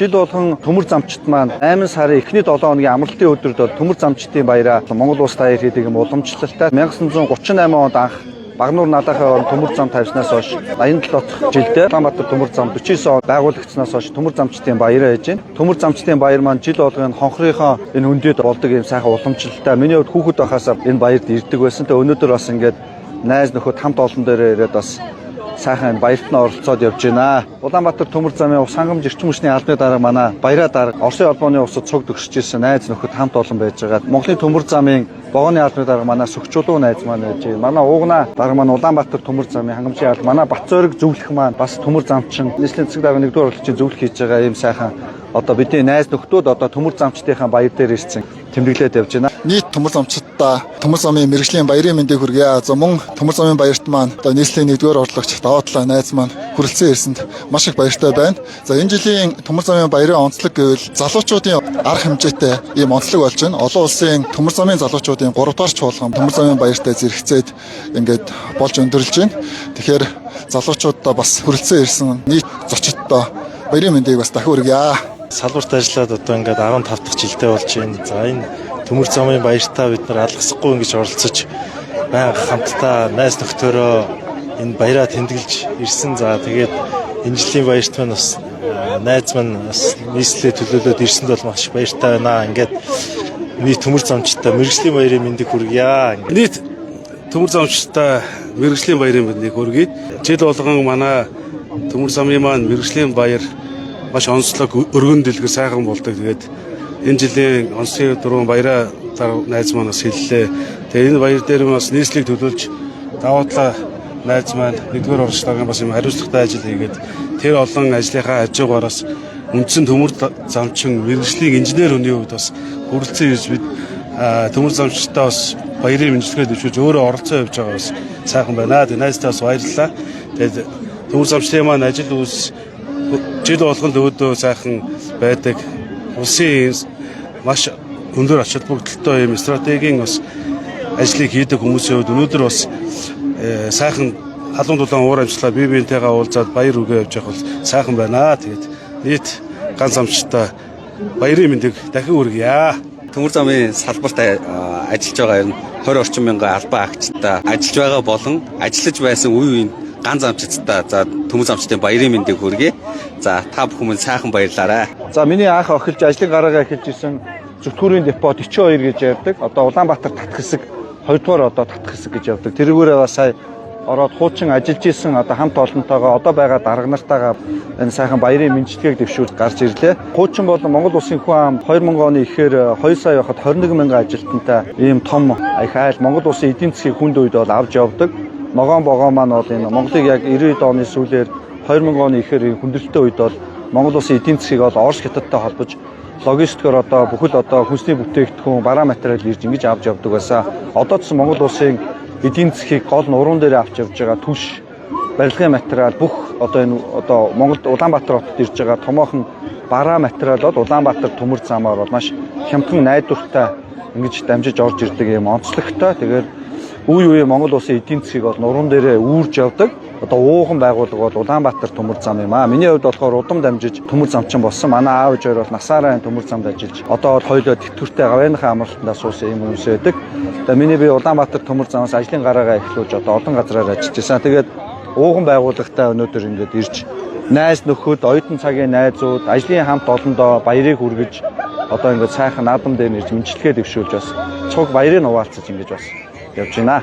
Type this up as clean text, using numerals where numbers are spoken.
жил болгон төмөр замчид маань 8 сарын эхний 7 хоногийн амралтын өдрөд бол төмөр замчдын баяраа Монгол Улс даяар хийдэг юм уламжлалтай 1938 онд анх Багнуур наадахын төмөр зам тавьснаас хойш 87 дахь жилдээ Улаанбаатар төмөр зам 49 он байгуулагдсанаас хойш төмөр замчдын баяраа хийж байна. Төмөр замчдын баяр маань жил болгоно хонхрынхоо энэ хүндэд болдог юм сайхан уламжлалтай. Миний хувьд хүүхэд байхасаа энэ баярд ирдэг байсан. Тэ өнөөдөр бас ингээд найз нөхөд хамт олон дээр ирээд бас сайхан баярт нь оролцоод явж байна. Улаанбаатар төмөр замын ус хангамж эрчим хүчний албаны дарга манай баяраа дарга Оросын холбооны усад цуг төгсөж ирсэн найз нөхөд хамт олон байж байгаа. Монголын төмөр замын Богоны албаны дарга манай Сүхчулуу найз маань байж байна. Манай уугна дарга маань Улаанбаатар төмөр замын хангамжийн алба манай Батцориг зөвлөх маань бас төмөр замчин нийслэлийн засаг дарга 1-р урлагчийн зөвлөх хийж байгаа ийм сайхан одоо бидний найз нөхдүүд одоо төмөр замчдынхаа баяр дээр ирсэн тэмдэглээд явж байна. Нийт төмөр замчдаа төмөр замын мэргэжлийн баярын мэндийг хүргэе. За мөн төмөр замын баярт маань одоо нийслэлийн 1-р урлагч даваа талаа найз маань хүрэлцэн ирсэнд маш их баяртай байна. За энэ жилийн төмөр замын баярын онцлог гэвэл залуучуудын арга хэмжээтэй ийм онцлог болж байна. Олон улсын төмөр замын залуучуудын 3-р чуулган төмөр замын баяртай зэрэгцээд ингээд болж өндөрлж байна. Тэгэхээр залуучуудаа бас хүрэлцэн ирсэн нийт зочдтой баярын мэндийг бас дахин хүргье. Салбарт ажиллаад одоо ингээд 15 дахь жилдээ болж байна. За энэ төмөр замын баяртаа бид нар алгасахгүй ингэж оролцож байнга хамтдаа найз нөхдөөрөө энэ баяраа тэмдэглэж ирсэн. За тэгээд энэ жилийн баярт маань бас найз маань бас нийслэлээ төлөөлөд ирсэнд бол маш баяртай байна. Ингээд нийт төмөр замчдаа мэргэжлийн баярын мэндийг хүргье. Нийт төмөр замчдаа мэргэжлийн баярын мэндийг хүргэе. Жил болгон манай төмөр замын маань мэргэжлийн баяр маш онцлог өргөн дэлгэр сайхан болдог. Тэгээд энэ жилийн онцлог дөрвөн баяраа найз маань бас хэллээ. Тэгээд энэ баяр дээр бас нийслэлийг төлөөлж даваа талаа найз маань 1-р урагчлагын бас юм хариуцлагатай ажил хийгээд тэр олон ажлынхаа хажуугаараас үндсэн төмөр замчин мэргэжлийн инженер хүний хувьд бас хүрэлцэн ирж бид төмөр замчтаа бас баярын мэндэлгээ дэвшүүлж өөрөө оролцоо явьж байгаа бас сайхан байна. Тэгээд найзтаа бас баярлалаа. Тэгээд төмөр замчтын маань ажил үйлс жил болгонд өөдөө сайхан байдаг. Улсын маш өндөр ач холбогдолтой юм стратегийн бас ажлыг хийдэг хүмүүсийн хувьд өнөөдөр бас сайхан халуун дулаан уур амьсгалаа бие биентэйгээ уулзаад баяр үгээ явж явах бол сайхан байна. Тэгээд нийт ганц амчтай баярын мэндийг дахин хүргье. Төмөр замын салбарт ажиллаж байгаа юм 20 орчим мянган албан агчтай ажиллаж байгаа болон ажиллаж байсан үе үеийн ганц амчтаа за төмөр замчдын баярын мэндийг хүргэе. За та бүхэн сайхан баярлаарай. За миний анх охилж ажлын гараагаа эхэлж исэн Зүгтгүүрийн депо 42 гэж явдаг. Одоо Улаанбаатар татах хэсэг 2-р одоо татах хэсэг гэж явдаг. Тэрүүгээрээ бас сая ороод хуучин ажиллаж исэн одоо хамт олонтойгоо одоо байгаа дарга нартайгаа энэ сайхан баярын мэндчилгээг дэвшүүлж гарч ирлээ. Хуучин бол Монгол Улсын хүн ам 2000 оны эхээр 2 сая байхад 21 мянган ажилтнтай ийм том их айл Монгол Улсын эдийн засгийн хүнд үед бол авч явдаг. Ногоон богоо маань бол энэ Монголыг яг 90-ад оны сүүлээр 2000 оны эхээр хүндрэлтэй үед бол Монгол Улсын эдийн засгийг бол Орос хятадтай холбож логистикоор одоо бүхэл одоо хүнсний бүтээгдэхүүн бараа материал ирж ингэж авч явдаг байсан. Одоо ч Монгол Улсын эдийн засгийг гол нуруунд дээр авч явж байгаа түлш барилгын материал бүх одоо энэ одоо Монголд Улаанбаатар хотод ирж байгаа томоохон бараа материал бол Улаанбаатар төмөр замаар бол маш хямдхан найдвартай ингэж дамжиж орж ирдэг юм онцлогтой. Тэгээд үе үе Монгол Улсын эдийн засгийг бол нуруунд дээрээ үүрж явдаг. Одоо ууган байгууллага бол Улаанбаатар төмөр зам юм аа. Миний хувьд болохоор удам дамжиж төмөр замчин болсон. Манай аав ээж хоёр бол насаараа төмөр замд ажиллаж одоо бол хоёулаа тэтгэвртэй гавьяаныхаа амралтандаа суусан юм хүмүүс байдаг. Тэгээ миний би Улаанбаатар төмөр замаас ажлын гараагаа эхлүүлж одоо олон газраар ажиллаж байсан. Тэгээд ууган байгууллагатай өнөөдөр ингээд ирж найз нөхөд, оюутан цагийн найзууд, ажлын хамт олондоо баярыг хүргэж одоо ингээд сайхан наадам дээр нэрж мэндчилгээ дэвшүүлж бас цуг баярыг хуваалцаж ингэж бас явж байна.